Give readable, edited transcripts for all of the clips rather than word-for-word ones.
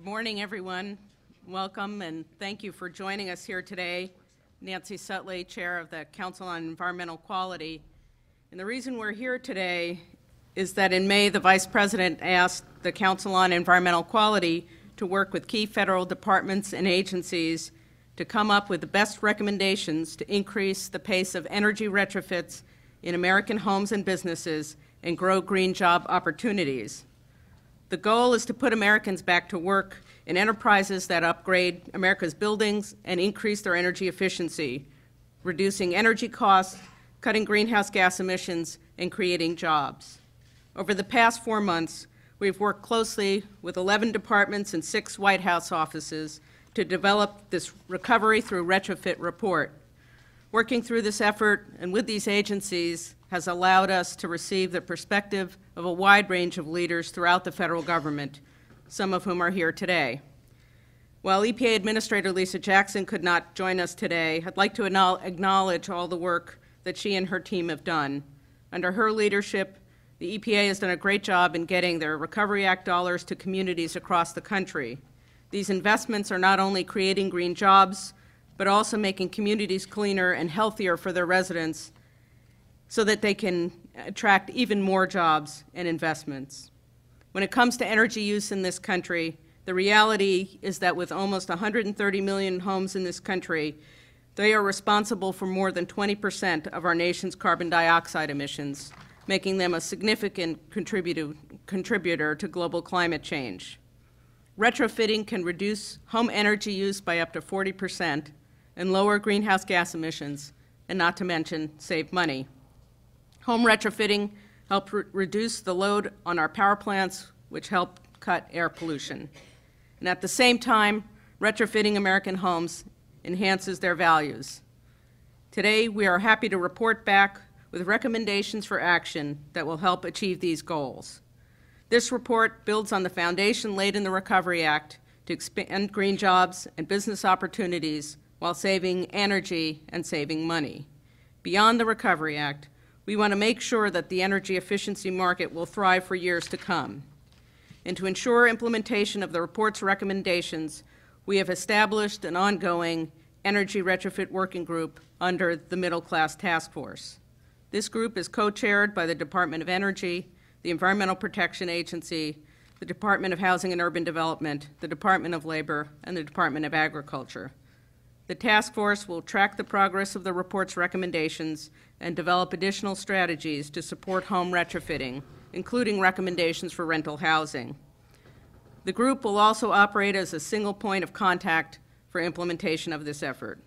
Good morning, everyone. Welcome, and thank you for joining us here today. Nancy Sutley, Chair of the Council on Environmental Quality. And the reason we're here today is that in May, the Vice President asked the Council on Environmental Quality to work with key federal departments and agencies to come up with the best recommendations to increase the pace of energy retrofits in American homes and businesses and grow green job opportunities. The goal is to put Americans back to work in enterprises that upgrade America's buildings and increase their energy efficiency, reducing energy costs, cutting greenhouse gas emissions, and creating jobs. Over the past 4 months, we've worked closely with 11 departments and 6 White House offices to develop this Recovery Through Retrofit report. Working through this effort and with these agencies has allowed us to receive the perspective of a wide range of leaders throughout the federal government, some of whom are here today. While EPA Administrator Lisa Jackson could not join us today, I'd like to acknowledge all the work that she and her team have done. Under her leadership, the EPA has done a great job in getting their Recovery Act dollars to communities across the country. These investments are not only creating green jobs, but also making communities cleaner and healthier for their residents so that they can attract even more jobs and investments. When it comes to energy use in this country, the reality is that with almost 130 million homes in this country, they are responsible for more than 20% of our nation's carbon dioxide emissions, making them a significant contributor to global climate change. Retrofitting can reduce home energy use by up to 40% and lower greenhouse gas emissions, and not to mention save money. Home retrofitting helps reduce the load on our power plants, which help cut air pollution. And at the same time, retrofitting American homes enhances their values. Today, we are happy to report back with recommendations for action that will help achieve these goals. This report builds on the foundation laid in the Recovery Act to expand green jobs and business opportunities while saving energy and saving money. Beyond the Recovery Act, we want to make sure that the energy efficiency market will thrive for years to come. And to ensure implementation of the report's recommendations, we have established an ongoing energy retrofit working group under the Middle Class Task Force. This group is co-chaired by the Department of Energy, the Environmental Protection Agency, the Department of Housing and Urban Development, the Department of Labor, and the Department of Agriculture. The task force will track the progress of the report's recommendations and develop additional strategies to support home retrofitting, including recommendations for rental housing. The group will also operate as a single point of contact for implementation of this effort.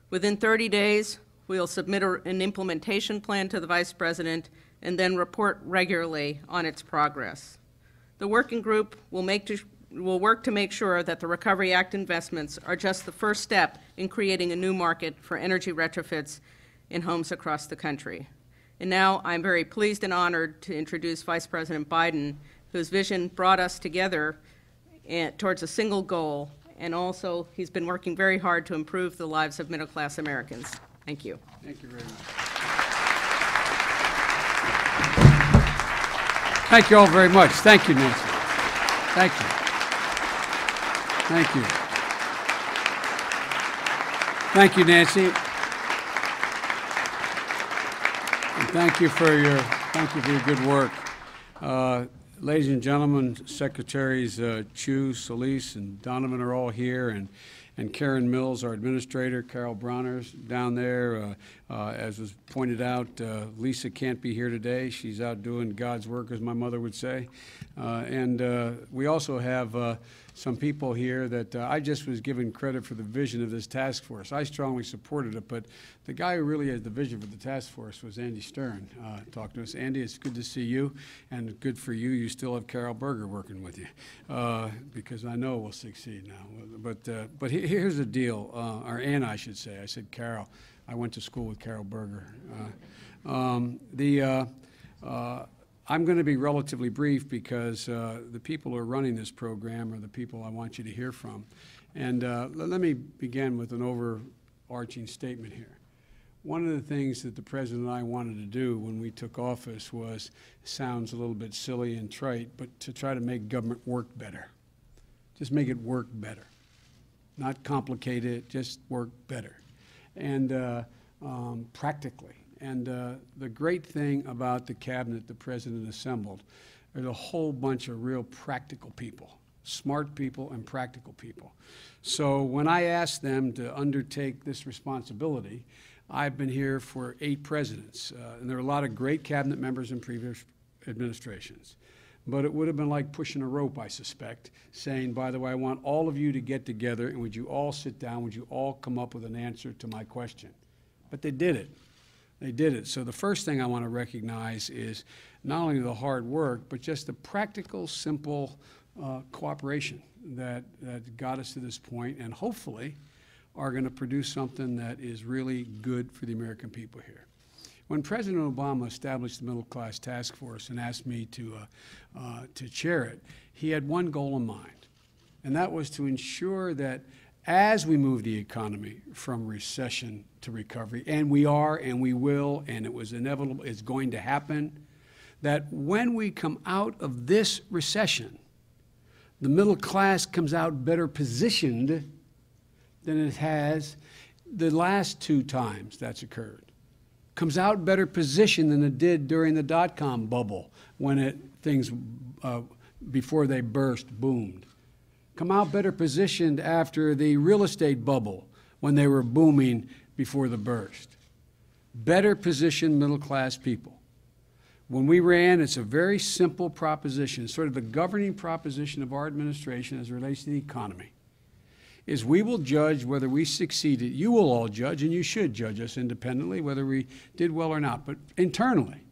Within 30 days, we'll submit an implementation plan to the Vice President and then report regularly on its progress. The working group will work to make sure that the Recovery Act investments are just the first step in creating a new market for energy retrofits in homes across the country. And now I'm very pleased and honored to introduce Vice President Biden, whose vision brought us together towards a single goal, and also he's been working very hard to improve the lives of middle-class Americans. Thank you. Thank you very much. Thank you all very much. Thank you, Nancy. Thank you. Thank you. Thank you, Nancy. And thank you for your good work. Ladies and gentlemen, Secretaries Chu, Solis, and Donovan are all here, and Karen Mills, our administrator, Carol Bronner's down there. As was pointed out, Lisa can't be here today. She's out doing God's work, as my mother would say. And we also have some people here that I just was given credit for the vision of this task force. I strongly supported it, but the guy who really had the vision for the task force was Andy Stern. Talked to us. Andy, it's good to see you, and good for you. You still have Carol Berger working with you, because I know we'll succeed now. But here's the deal, or Ann, I should say. I said Carol. I went to school with Carol Berger. I'm going to be relatively brief because the people who are running this program are the people I want you to hear from. And let me begin with an overarching statement here. One of the things that the President and I wanted to do when we took office was, sounds a little bit silly and trite, but to try to make government work better. Just make it work better. Not complicate it, just work better. And practically. And the great thing about the cabinet the president assembled, there's a whole bunch of real practical people, smart people and practical people. So when I asked them to undertake this responsibility, I've been here for 8 presidents, and there are a lot of great cabinet members in previous administrations. But it would have been like pushing a rope, I suspect, saying, by the way, I want all of you to get together, and would you all sit down, would you all come up with an answer to my question? But they did it. They did it. So the first thing I want to recognize is not only the hard work, but just the practical, simple cooperation that got us to this point, and hopefully are going to produce something that is really good for the American people here. When President Obama established the Middle Class Task Force and asked me to chair it, he had one goal in mind, and that was to ensure that as we move the economy from recession to recovery, and we are, and we will, and it was inevitable, it's going to happen, that when we come out of this recession, the middle class comes out better positioned than it has the last 2 times that's occurred. Comes out better positioned than it did during the dot-com bubble when things, before they burst, boomed. Come out better positioned after the real estate bubble when they were booming before the burst. Better positioned middle-class people. When we ran, it's a very simple proposition, sort of the governing proposition of our administration as it relates to the economy, is we will judge whether we succeeded. You will all judge, and you should judge us independently, whether we did well or not. But internally,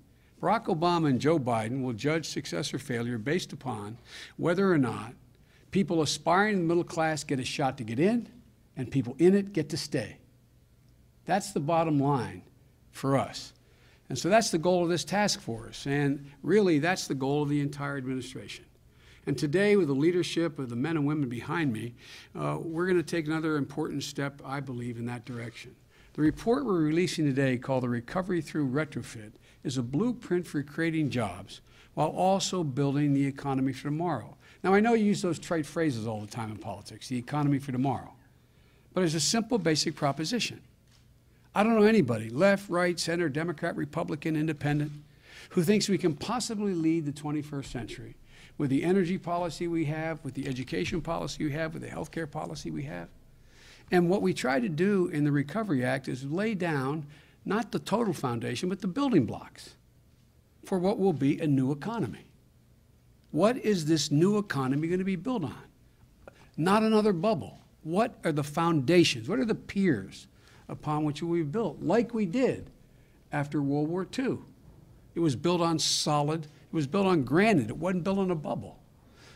Barack Obama and Joe Biden will judge success or failure based upon whether or not people aspiring in the middle class get a shot to get in, and people in it get to stay. That's the bottom line for us. And so that's the goal of this task force, and really that's the goal of the entire administration. And today, with the leadership of the men and women behind me, we're going to take another important step, I believe, in that direction. The report we're releasing today, called the Recovery Through Retrofit, is a blueprint for creating jobs while also building the economy for tomorrow. Now, I know you use those trite phrases all the time in politics, the economy for tomorrow, but it's a simple, basic proposition. I don't know anybody, left, right, center, Democrat, Republican, Independent, who thinks we can possibly lead the 21st century with the energy policy we have, with the education policy we have, with the healthcare policy we have. And what we try to do in the Recovery Act is lay down not the total foundation, but the building blocks for what will be a new economy. What is this new economy going to be built on? Not another bubble. What are the foundations? What are the piers upon which we built, like we did after World War II? It was built on solid, it was built on granite, it wasn't built on a bubble.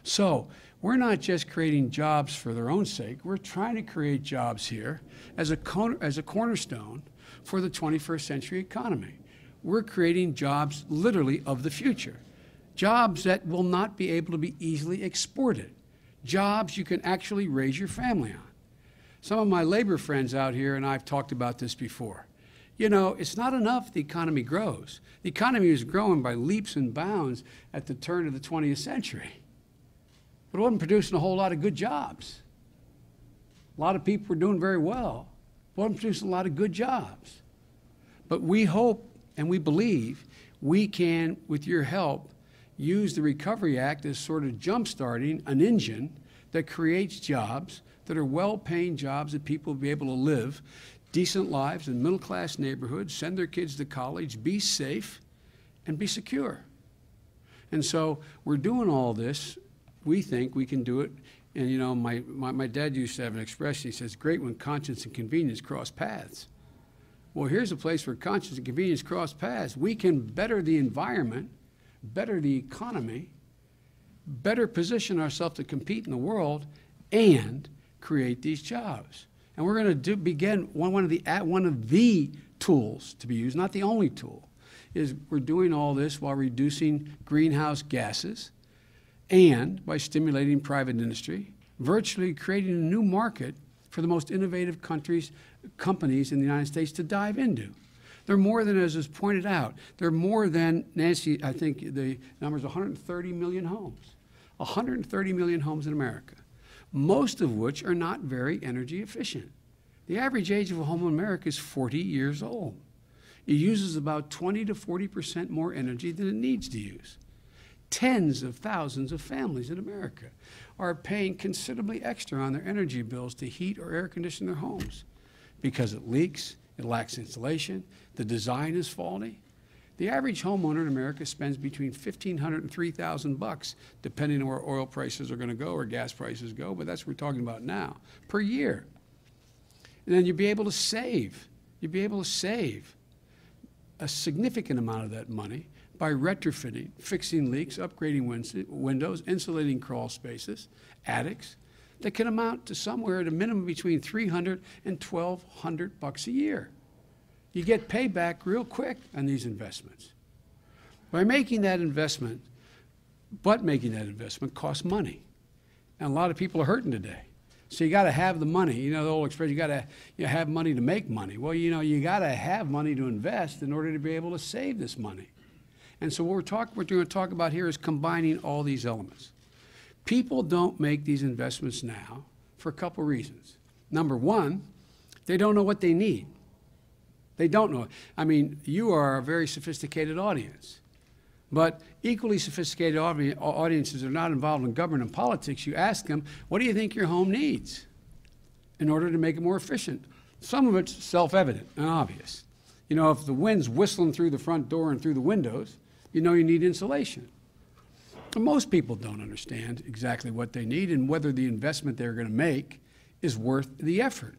So we're not just creating jobs for their own sake, we're trying to create jobs here as a cornerstone for the 21st century economy. We're creating jobs literally of the future. Jobs that will not be able to be easily exported. Jobs you can actually raise your family on. Some of my labor friends out here, and I've talked about this before, you know, it's not enough the economy grows. The economy was growing by leaps and bounds at the turn of the 20th century. But it wasn't producing a whole lot of good jobs. A lot of people were doing very well. It wasn't producing a lot of good jobs. But we hope and we believe we can, with your help, use the Recovery Act as sort of jump-starting an engine that creates jobs that are well-paying jobs that people will be able to live decent lives in middle-class neighborhoods, send their kids to college, be safe, and be secure. And so we're doing all this. We think we can do it. And, you know, my dad used to have an expression. He says, great when conscience and convenience cross paths. Well, here's a place where conscience and convenience cross paths. We can better the environment, better the economy, better position ourselves to compete in the world, and create these jobs. And we're going to begin one of the tools to be used, not the only tool, is we're doing all this while reducing greenhouse gases and by stimulating private industry, virtually creating a new market for the most innovative companies in the United States to dive into. They're more than, as is pointed out, they're more than, Nancy, I think the number is 130 million homes. 130 million homes in America. most of which are not very energy efficient. The average age of a home in America is 40 years old. It uses about 20 to 40% more energy than it needs to use. Tens of thousands of families in America are paying considerably extra on their energy bills to heat or air condition their homes because it leaks, it lacks insulation, the design is faulty. The average homeowner in America spends between $1,500 and $3,000, depending on where oil prices are going to go or gas prices go, but that's what we're talking about now, per year. And then you'd be able to save. You'd be able to save a significant amount of that money by retrofitting, fixing leaks, upgrading windows, insulating crawl spaces, attics, that can amount to somewhere at a minimum between $300 and $1,200 a year. You get payback real quick on these investments. By making that investment, making that investment costs money. And a lot of people are hurting today. So you got to have the money. You know the old expression, you got to have money to make money. Well, you know, you got to have money to invest in order to be able to save this money. And so what we're going to talk about here is combining all these elements. People don't make these investments now for a couple reasons. Number one, they don't know what they need. They don't know. I mean, you are a very sophisticated audience. But equally sophisticated audiences are not involved in government and politics. You ask them, what do you think your home needs in order to make it more efficient? Some of it's self-evident and obvious. You know, if the wind's whistling through the front door and through the windows, you know you need insulation. And most people don't understand exactly what they need and whether the investment they're going to make is worth the effort.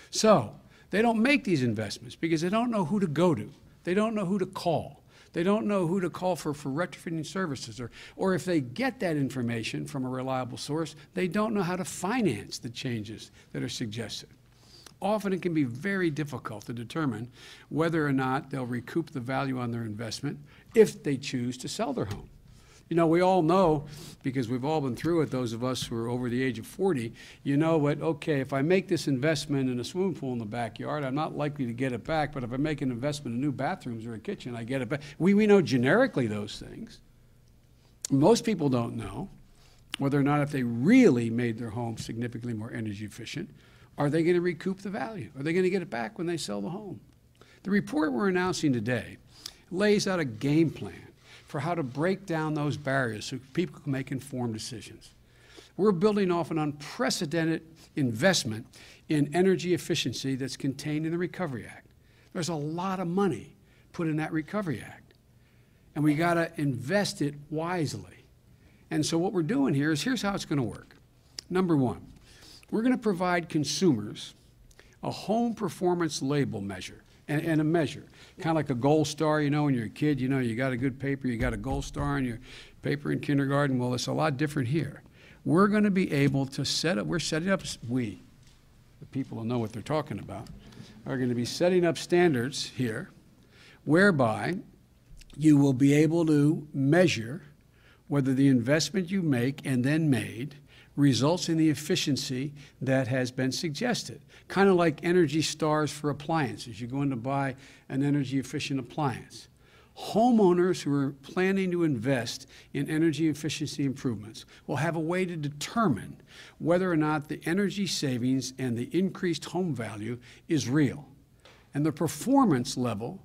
So they don't make these investments because they don't know who to go to. They don't know who to call. They don't know who to call for retrofitting services, or if they get that information from a reliable source, they don't know how to finance the changes that are suggested. Often it can be very difficult to determine whether or not they'll recoup the value on their investment if they choose to sell their home. You know, we all know, because we've all been through it, those of us who are over the age of 40, you know what, okay, if I make this investment in a swimming pool in the backyard, I'm not likely to get it back, but if I make an investment in new bathrooms or a kitchen, I get it back. We know generically those things. Most people don't know whether or not if they really made their home significantly more energy efficient, are they going to recoup the value? Are they going to get it back when they sell the home? The report we're announcing today lays out a game plan for how to break down those barriers so people can make informed decisions. We're building off an unprecedented investment in energy efficiency that's contained in the Recovery Act. There's a lot of money put in that Recovery Act, and we got to invest it wisely. And so what we're doing here is, here's how it's going to work. Number one, we're going to provide consumers a home performance label measure. And a measure, kind of like a gold star, you know, when you're a kid, you know, you got a good paper, you got a gold star on your paper in kindergarten. Well, it's a lot different here. We're going to be able to the people who know what they're talking about, are going to be setting up standards here whereby you will be able to measure whether the investment you make and then made results in the efficiency that has been suggested. Kind of like Energy Stars for appliances. You go in to buy an energy efficient appliance. Homeowners who are planning to invest in energy efficiency improvements will have a way to determine whether or not the energy savings and the increased home value is real. And the performance level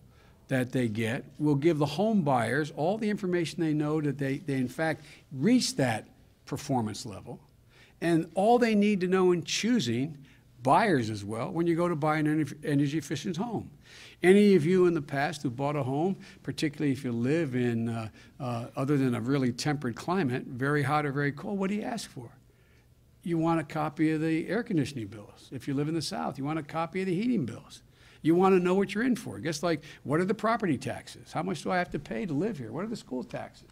that they get will give the home buyers all the information they know that they in fact reach that performance level. And all they need to know in choosing, buyers as well, when you go to buy an energy efficient home. Any of you in the past who bought a home, particularly if you live in, other than a really temperate climate, very hot or very cold, what do you ask for? You want a copy of the air conditioning bills. If you live in the South, you want a copy of the heating bills. You want to know what you're in for. Just like, what are the property taxes? How much do I have to pay to live here? What are the school taxes?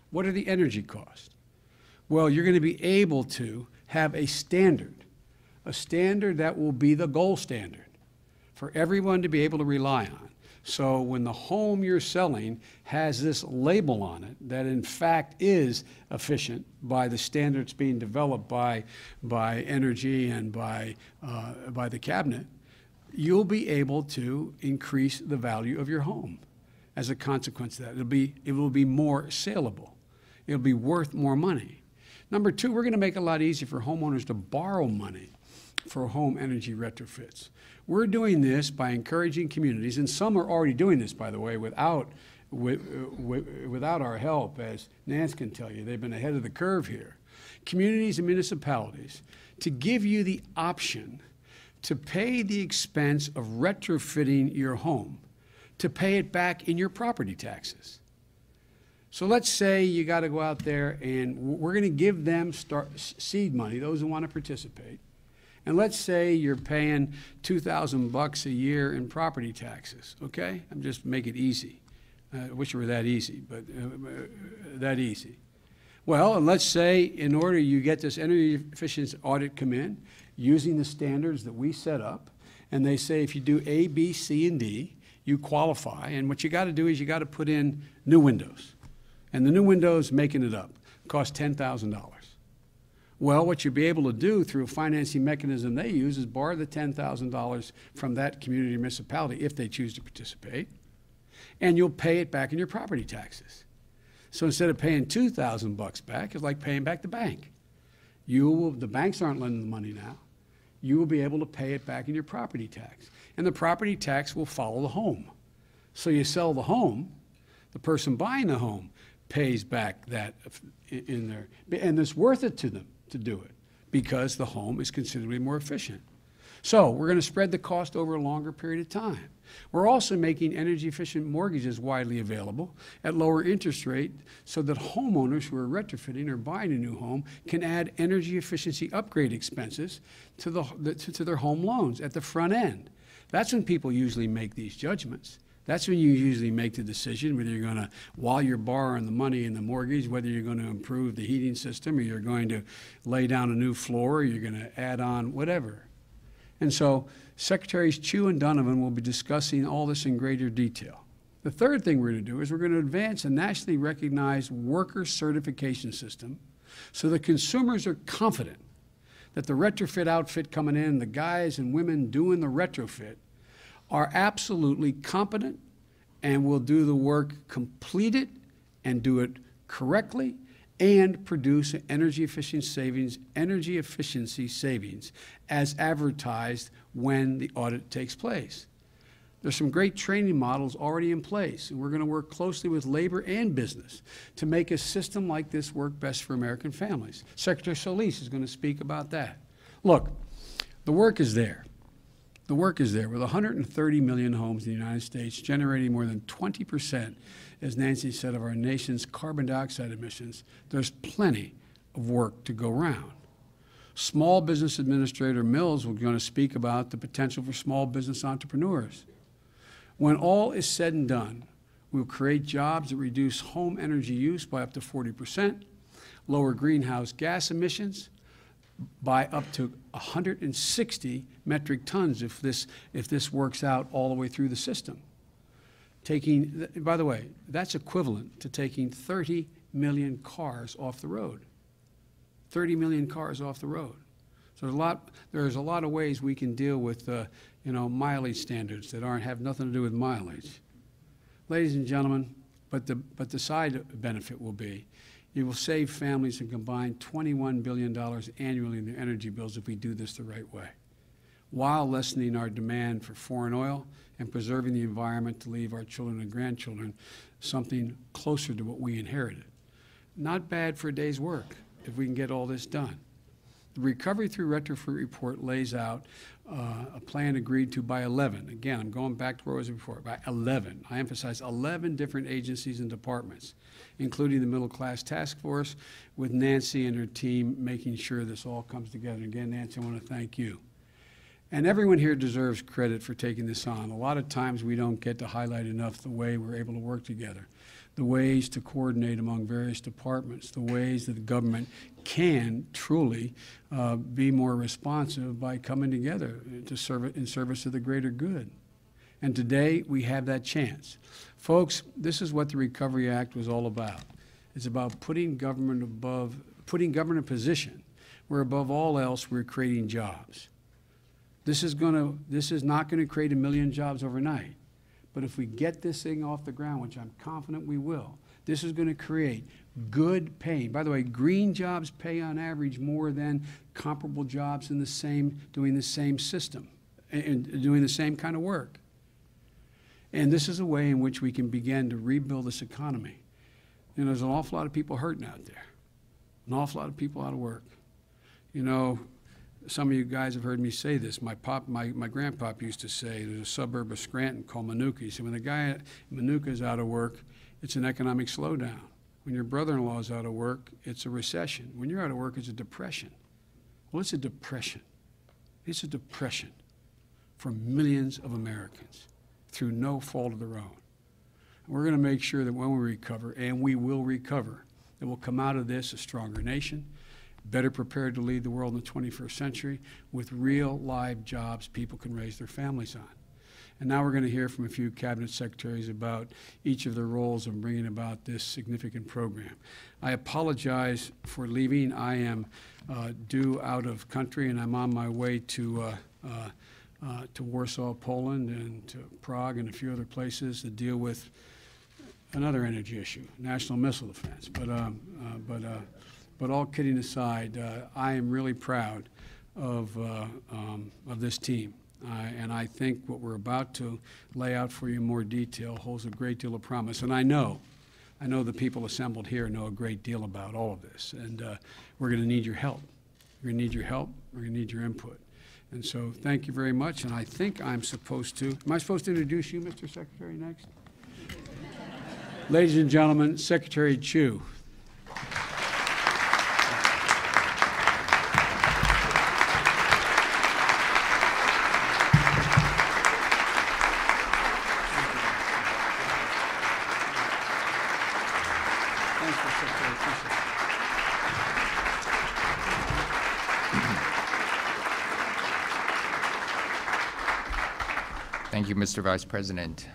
What are the energy costs? Well, you're going to be able to have a standard that will be the gold standard for everyone to be able to rely on. So when the home you're selling has this label on it that in fact is efficient by the standards being developed by energy and by the cabinet, you'll be able to increase the value of your home as a consequence of that. It will be more saleable. It'll be worth more money. Number two, we're going to make it a lot easier for homeowners to borrow money for home energy retrofits. We're doing this by encouraging communities, and some are already doing this, by the way, without our help, as Nance can tell you. They've been ahead of the curve here. Communities and municipalities to give you the option to pay the expense of retrofitting your home, to pay it back in your property taxes. So let's say you got to go out there, and we're going to give them seed money, those who want to participate. And let's say you're paying $2,000 a year in property taxes, okay? I'm just make it easy. I wish it were that easy, but that easy. Well, and let's say in order you get this energy efficiency audit come in, using the standards that we set up, and they say if you do A, B, C, and D, you qualify, and what you got to do is you got to put in new windows. And the new windows, making it up, cost $10,000. Well, what you'll be able to do through a financing mechanism they use is borrow the $10,000 from that community or municipality if they choose to participate, and you'll pay it back in your property taxes. So instead of paying $2,000 back, it's like paying back the bank. The banks aren't lending the money now. You will be able to pay it back in your property tax. And the property tax will follow the home. So you sell the home, the person buying the home pays back that in there. And it's worth it to them to do it because the home is considerably more efficient. So we're going to spread the cost over a longer period of time. We're also making energy efficient mortgages widely available at lower interest rate so that homeowners who are retrofitting or buying a new home can add energy efficiency upgrade expenses to their home loans at the front end. That's when people usually make these judgments. That's when you usually make the decision whether you're going to, while you're borrowing the money in the mortgage, whether you're going to improve the heating system or you're going to lay down a new floor or you're going to add on whatever. And so Secretaries Chu and Donovan will be discussing all this in greater detail. The third thing we're going to do is we're going to advance a nationally recognized worker certification system so that consumers are confident that the retrofit outfit coming in, the guys and women doing the retrofit, are absolutely competent and will do the work completed and do it correctly and produce energy efficiency savings as advertised when the audit takes place. There's some great training models already in place, and we're going to work closely with labor and business to make a system like this work best for American families. Secretary Solis is going to speak about that. Look, the work is there. The work is there with 130 million homes in the United States, generating more than 20%, as Nancy said, of our nation's carbon dioxide emissions. There's plenty of work to go around. Small Business Administrator Mills will going to speak about the potential for small business entrepreneurs. When all is said and done, we'll create jobs that reduce home energy use by up to 40%, lower greenhouse gas emissions by up to 160 metric tons if this works out all the way through the system. By the way, that's equivalent to taking 30 million cars off the road. 30 million cars off the road. So there's a lot of ways we can deal with mileage standards that have nothing to do with mileage. Ladies and gentlemen, but the side benefit will be it will save families a combined $21 billion annually in their energy bills if we do this the right way, while lessening our demand for foreign oil and preserving the environment to leave our children and grandchildren something closer to what we inherited. Not bad for a day's work if we can get all this done. The Recovery Through Retrofit report lays out a plan agreed to by 11. Again, I'm going back to where I was before, by 11. I emphasize 11 different agencies and departments, including the Middle Class Task Force, with Nancy and her team making sure this all comes together. Again, Nancy, I want to thank you. And everyone here deserves credit for taking this on. A lot of times we don't get to highlight enough the way we're able to work together, the ways to coordinate among various departments, the ways that the government can truly be more responsive by coming together to serve in service of the greater good. And today we have that chance. Folks, this is what the Recovery Act was all about. It's about putting government in position where above all else we're creating jobs. This is not going to create 1 million jobs overnight. But if we get this thing off the ground, which I'm confident we will, This is going to create good pay. By the way, green jobs pay on average more than comparable jobs in the same, doing the same system and doing the same kind of work. And this is a way in which we can begin to rebuild this economy. You know, there's an awful lot of people hurting out there, an awful lot of people out of work. You know, some of you guys have heard me say this. My grandpop used to say, there's a suburb of Scranton called Manuka. He said, when the guy at Manuka is out of work, it's an economic slowdown. When your brother-in-law is out of work, it's a recession. When you're out of work, it's a depression. Well, it's a depression. It's a depression for millions of Americans through no fault of their own. And we're going to make sure that when we recover, and we will recover, that we'll come out of this a stronger nation, better prepared to lead the world in the 21st century with real live jobs people can raise their families on. And now we're going to hear from a few cabinet secretaries about each of their roles in bringing about this significant program. I apologize for leaving. I am due out of country, and I'm on my way to Warsaw, Poland, and to Prague and a few other places to deal with another energy issue, national missile defense. But all kidding aside, I am really proud of this team. And I think what we're about to lay out for you in more detail holds a great deal of promise. And I know the people assembled here know a great deal about all of this. And we're going to need your help. We're going to need your help. We're going to need your input. And so thank you very much. And I think I'm supposed to, am I supposed to introduce you, Mr. Secretary, next? Ladies and gentlemen, Secretary Chu. Thank you, Mr. Vice President.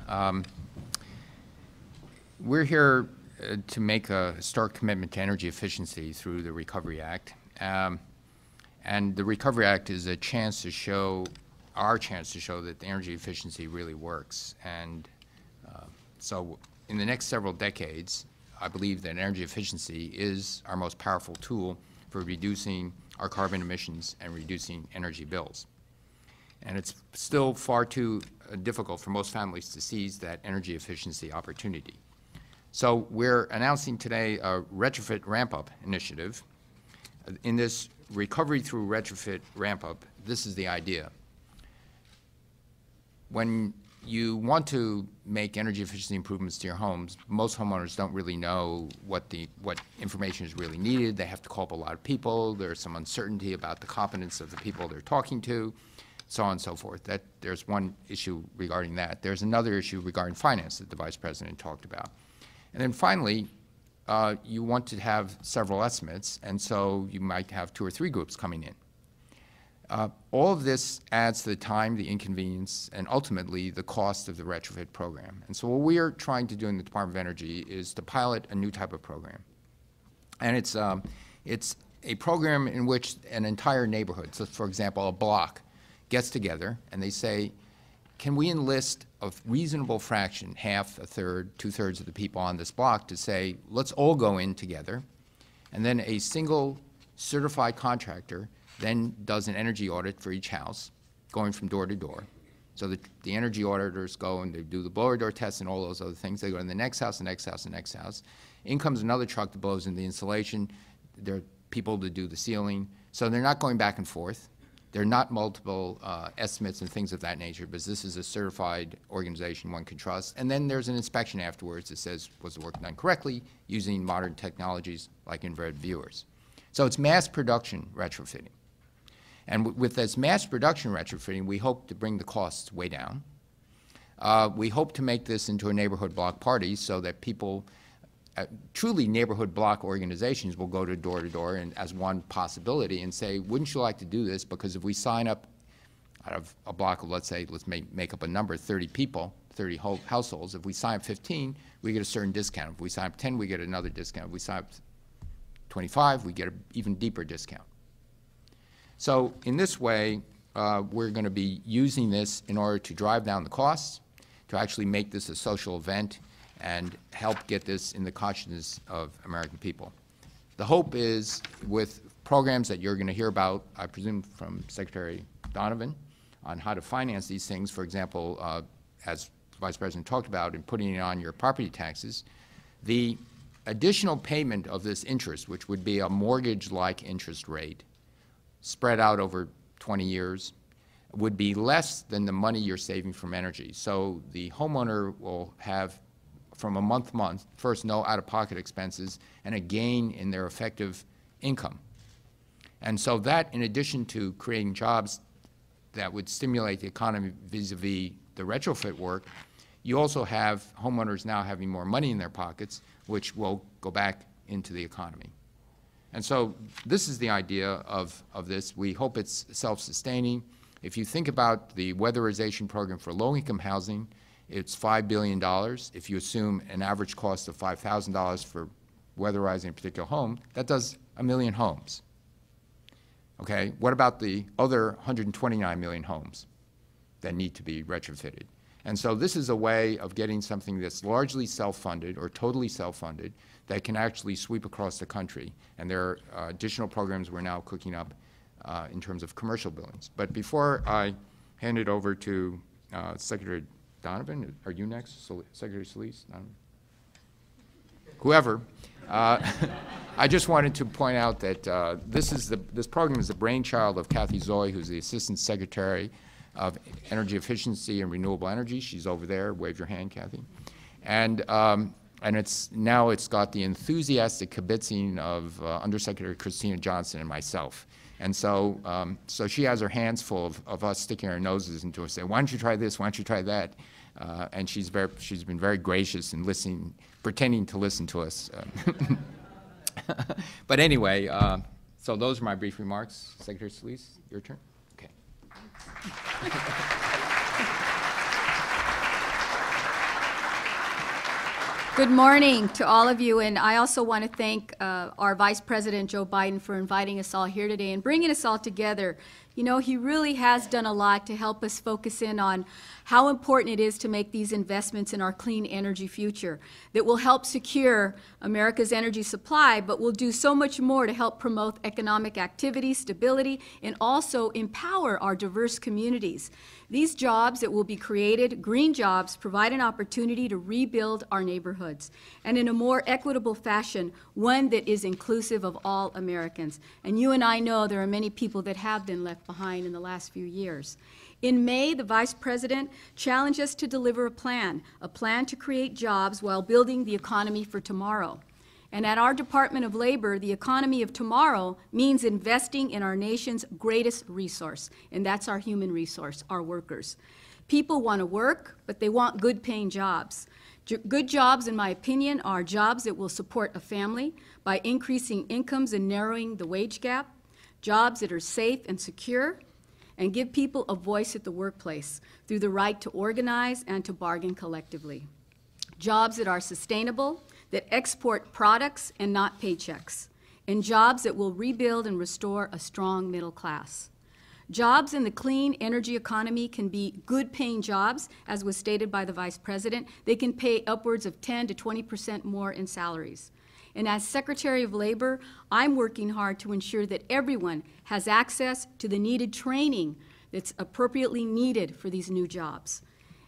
We're here to make a historic commitment to energy efficiency through the Recovery Act. And the Recovery Act is a chance to show, our chance to show that the energy efficiency really works. And so in the next several decades, I believe that energy efficiency is our most powerful tool for reducing our carbon emissions and reducing energy bills. And it's still far too difficult for most families to seize that energy efficiency opportunity. So we're announcing today a Retrofit Ramp-Up initiative. In this Recovery Through Retrofit Ramp-Up, this is the idea. When you want to make energy efficiency improvements to your homes, most homeowners don't really know what information is really needed. They have to call up a lot of people. There's some uncertainty about the competence of the people they're talking to, so on and so forth. There's one issue regarding that. There's another issue regarding finance that the Vice President talked about. And then finally, you want to have several estimates, and so you might have 2 or 3 groups coming in. All of this adds to the time, the inconvenience, and ultimately the cost of the retrofit program. And so what we are trying to do in the Department of Energy is to pilot a new type of program. And it's a program in which an entire neighborhood, so for example, a block, gets together and they say, can we enlist a reasonable fraction, half, a third, 2/3 of the people on this block to say, let's all go in together, and then a single certified contractor then does an energy audit for each house, going from door to door. So the energy auditors go and they do the blower door tests and all those other things. They go to the next house, the next house, the next house. In comes another truck that blows in the insulation. There are people to do the ceiling. So they're not going back and forth. There are not multiple estimates and things of that nature, but this is a certified organization one can trust. And then there's an inspection afterwards that says, was the work done correctly using modern technologies like infrared viewers. So it's mass production retrofitting. And with this mass production retrofitting, we hope to bring the costs way down. We hope to make this into a neighborhood block party so that people, truly neighborhood block organizations will go to door and as one possibility and say, wouldn't you like to do this? Because if we sign up out of a block of, let's say, let's make up a number, 30 people, 30 households. If we sign up 15, we get a certain discount. If we sign up 10, we get another discount. If we sign up 25, we get an even deeper discount. So in this way, we're going to be using this in order to drive down the costs, to actually make this a social event, and help get this in the consciousness of American people. The hope is, with programs that you're going to hear about, I presume from Secretary Donovan, on how to finance these things, for example, as the Vice President talked about, in putting it on your property taxes, the additional payment of this interest, which would be a mortgage-like interest rate, spread out over 20 years, would be less than the money you're saving from energy. So the homeowner will have, from a month, first no out-of-pocket expenses and a gain in their effective income. And so that, in addition to creating jobs that would stimulate the economy vis-a-vis the retrofit work, you also have homeowners now having more money in their pockets, which will go back into the economy. And so this is the idea of this. We hope it's self-sustaining. If you think about the weatherization program for low-income housing, it's $5 billion. If you assume an average cost of $5,000 for weatherizing a particular home, that does 1 million homes. Okay, what about the other 129 million homes that need to be retrofitted? And so this is a way of getting something that's largely self-funded or totally self-funded that can actually sweep across the country. And there are additional programs we're now cooking up in terms of commercial buildings. But before I hand it over to Secretary Donovan, are you next? Secretary Solis? Whoever. I just wanted to point out that this program is the brainchild of Kathy Zoy, who's the Assistant Secretary of Energy Efficiency and Renewable Energy. She's over there. Wave your hand, Kathy. And it's got the enthusiastic kibitzing of Undersecretary Christina Johnson and myself. And so, so she has her hands full of us sticking our noses into her, saying, "Why don't you try this? Why don't you try that?" And she's been very gracious in listening, pretending to listen to us. But anyway, so those are my brief remarks. Secretary Solis, your turn. Okay. Good morning to all of you, and I also want to thank our Vice President Joe Biden for inviting us all here today and bringing us all together. You know, he really has done a lot to help us focus in on how important it is to make these investments in our clean energy future that will help secure America's energy supply, but will do so much more to help promote economic activity, stability, and also empower our diverse communities. These jobs that will be created, green jobs, provide an opportunity to rebuild our neighborhoods, and in a more equitable fashion, one that is inclusive of all Americans. And you and I know there are many people that have been left behind in the last few years. In May, the Vice President challenged us to deliver a plan to create jobs while building the economy for tomorrow. And at our Department of Labor, the economy of tomorrow means investing in our nation's greatest resource, and that's our human resource, our workers. People want to work, but they want good-paying jobs. Good jobs, in my opinion, are jobs that will support a family by increasing incomes and narrowing the wage gap, jobs that are safe and secure, and give people a voice at the workplace through the right to organize and to bargain collectively. Jobs that are sustainable, that export products and not paychecks, and jobs that will rebuild and restore a strong middle class. Jobs in the clean energy economy can be good-paying jobs, as was stated by the Vice President. They can pay upwards of 10 to 20% more in salaries. And as Secretary of Labor, I'm working hard to ensure that everyone has access to the needed training that's appropriately needed for these new jobs.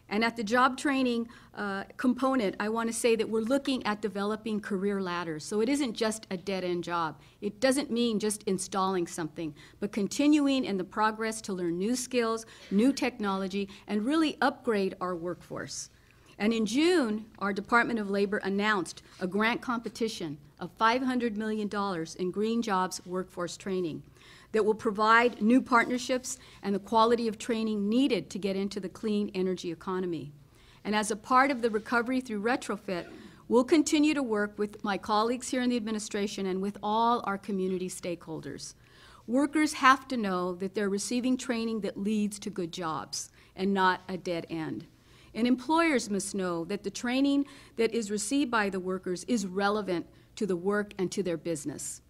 And at the job training component, I want to say that we're looking at developing career ladders. So it isn't just a dead-end job. It doesn't mean just installing something, but continuing in the progress to learn new skills, new technology, and really upgrade our workforce. And in June, our Department of Labor announced a grant competition of $500 million in green jobs workforce training that will provide new partnerships and the quality of training needed to get into the clean energy economy. And as a part of the recovery through retrofit, we'll continue to work with my colleagues here in the administration and with all our community stakeholders. Workers have to know that they're receiving training that leads to good jobs and not a dead end. And employers must know that the training that is received by the workers is relevant to the work and to their business.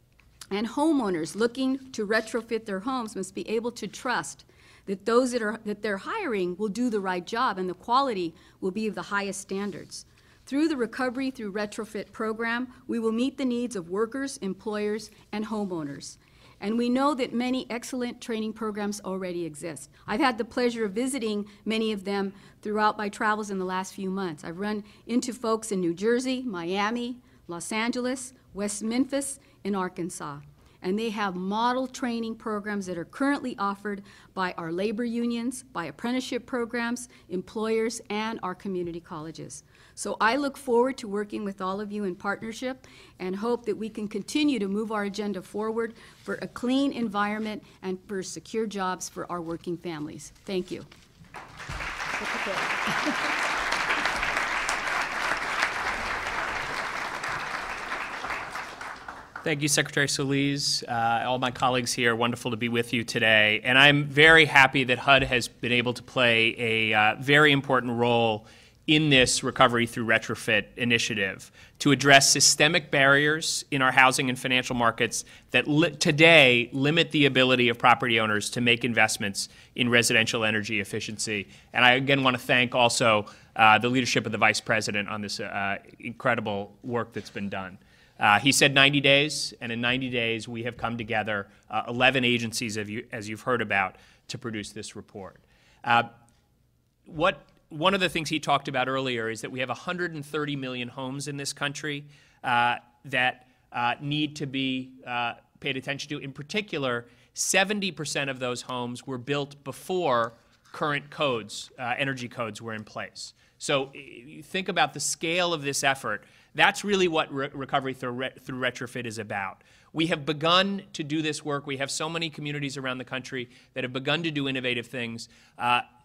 And homeowners looking to retrofit their homes must be able to trust that those that they're hiring will do the right job and the quality will be of the highest standards. Through the Recovery Through Retrofit program, we will meet the needs of workers, employers, and homeowners. And we know that many excellent training programs already exist. I've had the pleasure of visiting many of them throughout my travels in the last few months. I've run into folks in New Jersey, Miami, Los Angeles, West Memphis, and Arkansas. And they have model training programs that are currently offered by our labor unions, by apprenticeship programs, employers, and our community colleges. So I look forward to working with all of you in partnership and hope that we can continue to move our agenda forward for a clean environment and for secure jobs for our working families. Thank you. Thank you, Secretary Solis, all my colleagues here. Wonderful to be with you today. And I'm very happy that HUD has been able to play a very important role in this Recovery Through Retrofit initiative to address systemic barriers in our housing and financial markets that today limit the ability of property owners to make investments in residential energy efficiency. And I again want to thank also the leadership of the Vice President on this incredible work that's been done. He said 90 days, and in 90 days we have come together, 11 agencies, as you've heard about, to produce this report. One of the things he talked about earlier is that we have 130 million homes in this country that need to be paid attention to. In particular, 70% of those homes were built before current codes, energy codes, were in place. So you think about the scale of this effort. That's really what Recovery Through Retrofit is about. We have begun to do this work. We have so many communities around the country that have begun to do innovative things.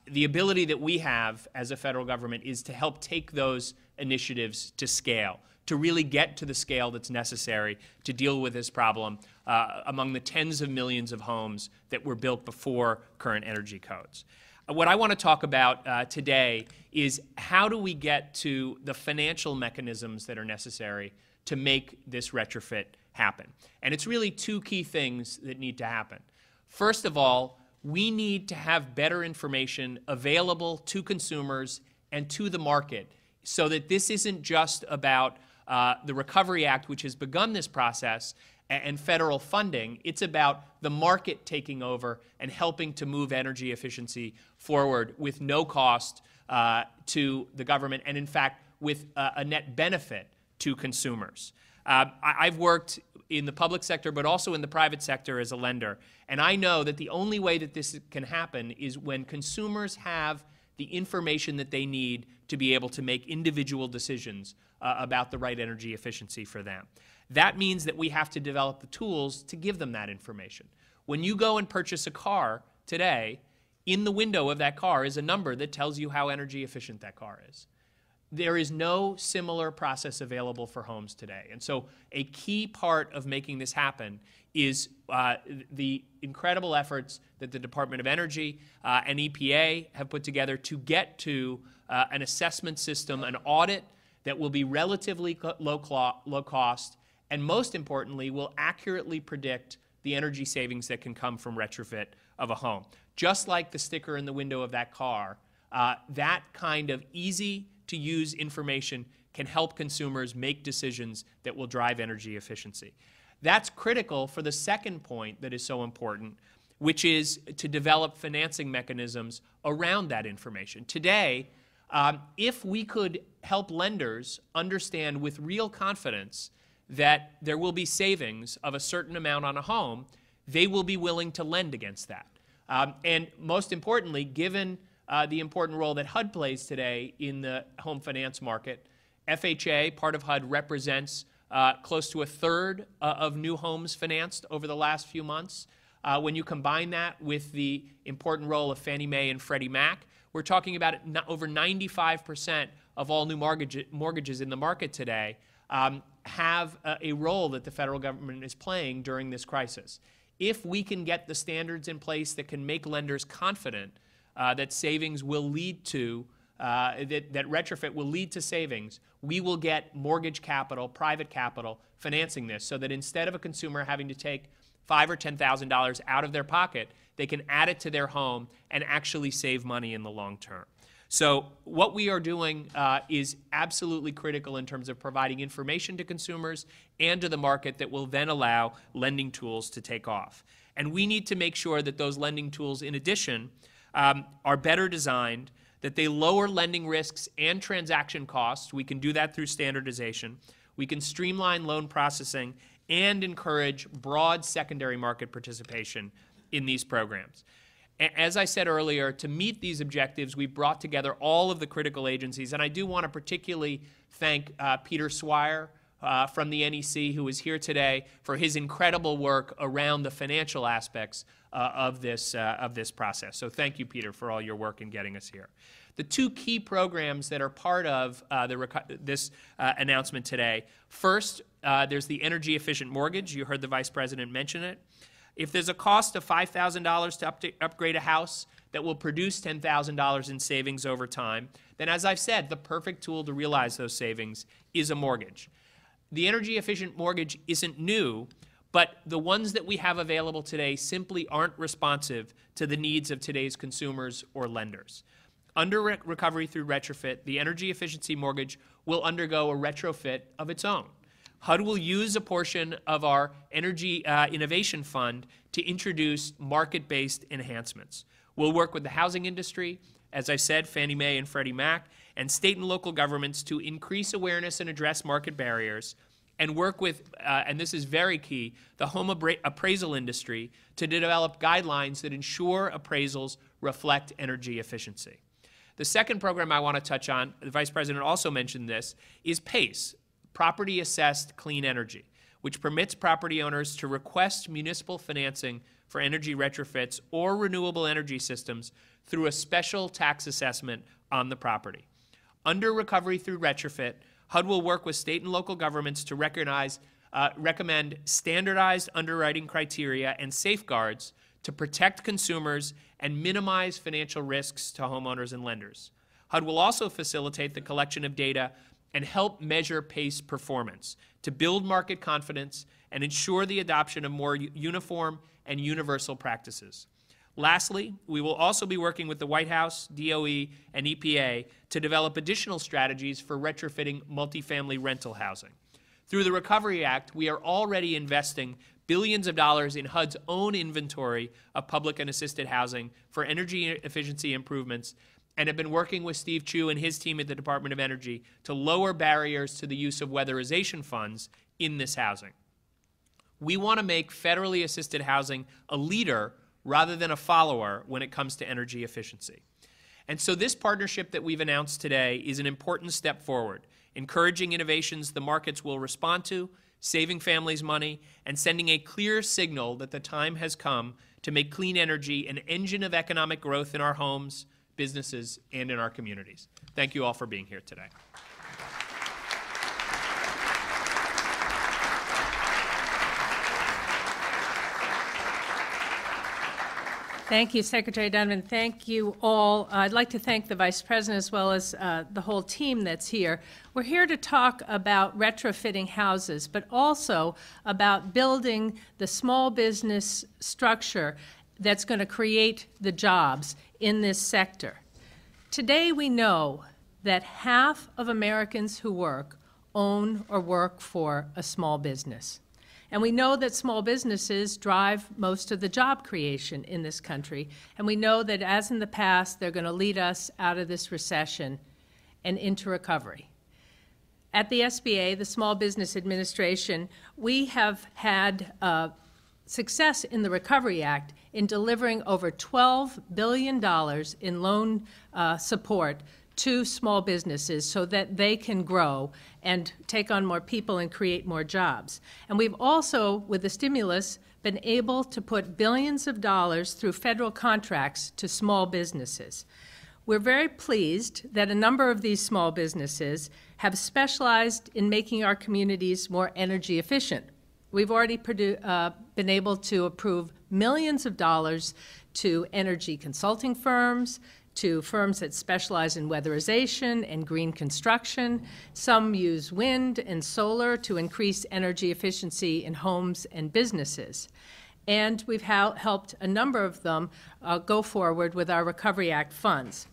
The ability that we have as a federal government is to help take those initiatives to scale, to really get to the scale that's necessary to deal with this problem among the tens of millions of homes that were built before current energy codes. What I want to talk about today is how do we get to the financial mechanisms that are necessary to make this retrofit happen. And it's really two key things that need to happen. First of all, we need to have better information available to consumers and to the market so that this isn't just about the Recovery Act, which has begun this process, and federal funding. It's about the market taking over and helping to move energy efficiency forward with no cost to the government and, in fact, with a net benefit to consumers. I've worked in the public sector but also in the private sector as a lender, and I know that the only way that this can happen is when consumers have the information that they need to be able to make individual decisions about the right energy efficiency for them. That means that we have to develop the tools to give them that information. When you go and purchase a car today, in the window of that car is a number that tells you how energy efficient that car is. There is no similar process available for homes today. And so a key part of making this happen is the incredible efforts that the Department of Energy and EPA have put together to get to an assessment system, an audit that will be relatively low cost, and most importantly, will accurately predict the energy savings that can come from retrofit of a home. Just like the sticker in the window of that car, that kind of easy-to-use information can help consumers make decisions that will drive energy efficiency. That's critical for the second point that is so important, which is to develop financing mechanisms around that information. Today, if we could help lenders understand with real confidence that there will be savings of a certain amount on a home, they will be willing to lend against that. And most importantly, given the important role that HUD plays today in the home finance market, FHA, part of HUD, represents close to a third of new homes financed over the last few months. When you combine that with the important role of Fannie Mae and Freddie Mac, we're talking about over 95% of all new mortgages in the market today have a role that the federal government is playing during this crisis. If we can get the standards in place that can make lenders confident that savings will lead to, that retrofit will lead to savings, we will get mortgage capital, private capital, financing this so that instead of a consumer having to take $5,000 or $10,000 out of their pocket, they can add it to their home and actually save money in the long term. So what we are doing is absolutely critical in terms of providing information to consumers and to the market that will then allow lending tools to take off. And we need to make sure that those lending tools, in addition, are better designed, that they lower lending risks and transaction costs. We can do that through standardization. We can streamline loan processing and encourage broad secondary market participation in these programs. As I said earlier, to meet these objectives, we've brought together all of the critical agencies, and I do want to particularly thank Peter Swire from the NEC, who is here today, for his incredible work around the financial aspects of this process. So thank you, Peter, for all your work in getting us here. The two key programs that are part of this announcement today, first, there's the energy efficient mortgage. You heard the Vice President mention it. If there's a cost of $5,000 to upgrade a house that will produce $10,000 in savings over time, then as I've said, the perfect tool to realize those savings is a mortgage. The energy efficient mortgage isn't new, but the ones that we have available today simply aren't responsive to the needs of today's consumers or lenders. Under recovery through retrofit, the energy efficiency mortgage will undergo a retrofit of its own. HUD will use a portion of our Energy Innovation Fund to introduce market-based enhancements. We'll work with the housing industry, as I said, Fannie Mae and Freddie Mac, and state and local governments to increase awareness and address market barriers, and work with, and this is very key, the home appraisal industry to develop guidelines that ensure appraisals reflect energy efficiency. The second program I want to touch on, the Vice President also mentioned this, is PACE, Property Assessed Clean Energy, which permits property owners to request municipal financing for energy retrofits or renewable energy systems through a special tax assessment on the property. Under recovery through retrofit, HUD will work with state and local governments to recommend standardized underwriting criteria and safeguards to protect consumers and minimize financial risks to homeowners and lenders. HUD will also facilitate the collection of data and help measure PACE performance to build market confidence and ensure the adoption of more uniform and universal practices. Lastly, we will also be working with the White House, DOE, and EPA to develop additional strategies for retrofitting multifamily rental housing. Through the Recovery Act, we are already investing billions of dollars in HUD's own inventory of public and assisted housing for energy efficiency improvements, and have been working with Steve Chu and his team at the Department of Energy to lower barriers to the use of weatherization funds in this housing. We want to make federally assisted housing a leader rather than a follower when it comes to energy efficiency. And so this partnership that we've announced today is an important step forward, encouraging innovations the markets will respond to, saving families money, and sending a clear signal that the time has come to make clean energy an engine of economic growth in our homes, businesses, and in our communities. Thank you all for being here today. Thank you, Secretary Donovan. Thank you all. I'd like to thank the Vice President as well as the whole team that's here. We're here to talk about retrofitting houses, but also about building the small business structure that's going to create the jobs in this sector. Today we know that half of Americans who work own or work for a small business. And we know that small businesses drive most of the job creation in this country. And we know that, as in the past, they're going to lead us out of this recession and into recovery. At the SBA, the Small Business Administration, we have had success in the Recovery Act in delivering over $12 billion in loan support to small businesses so that they can grow and take on more people and create more jobs. And we've also, with the stimulus, been able to put billions of dollars through federal contracts to small businesses. We're very pleased that a number of these small businesses have specialized in making our communities more energy efficient. We've already been able to approve millions of dollars to energy consulting firms, to firms that specialize in weatherization and green construction. Some use wind and solar to increase energy efficiency in homes and businesses. And we've helped a number of them go forward with our Recovery Act funds.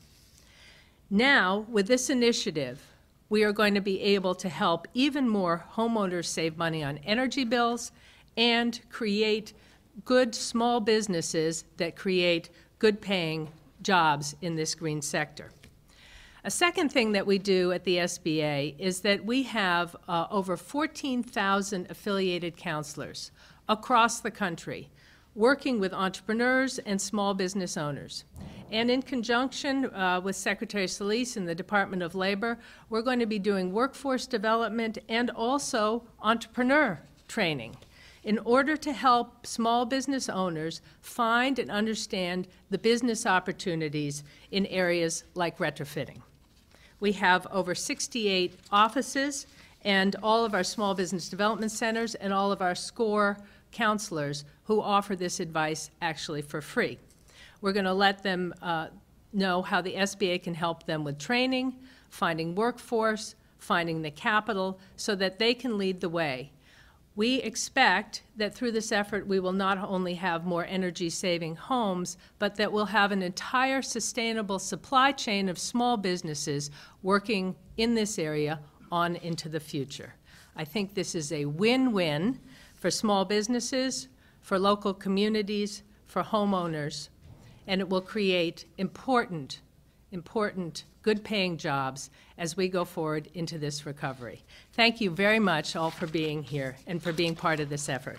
Now, with this initiative, we are going to be able to help even more homeowners save money on energy bills and create good small businesses that create good-paying jobs in this green sector. A second thing that we do at the SBA is that we have over 14,000 affiliated counselors across the country working with entrepreneurs and small business owners. And in conjunction with Secretary Solis and the Department of Labor, we're going to be doing workforce development and also entrepreneur training in order to help small business owners find and understand the business opportunities in areas like retrofitting. We have over 68 offices, and all of our small business development centers and all of our SCORE counselors who offer this advice actually for free. We're going to let them know how the SBA can help them with training, finding workforce, finding the capital, so that they can lead the way. We expect that through this effort we will not only have more energy-saving homes, but that we'll have an entire sustainable supply chain of small businesses working in this area on into the future. I think this is a win-win for small businesses, for local communities, for homeowners, and it will create important good-paying jobs as we go forward into this recovery. Thank you very much all for being here and for being part of this effort.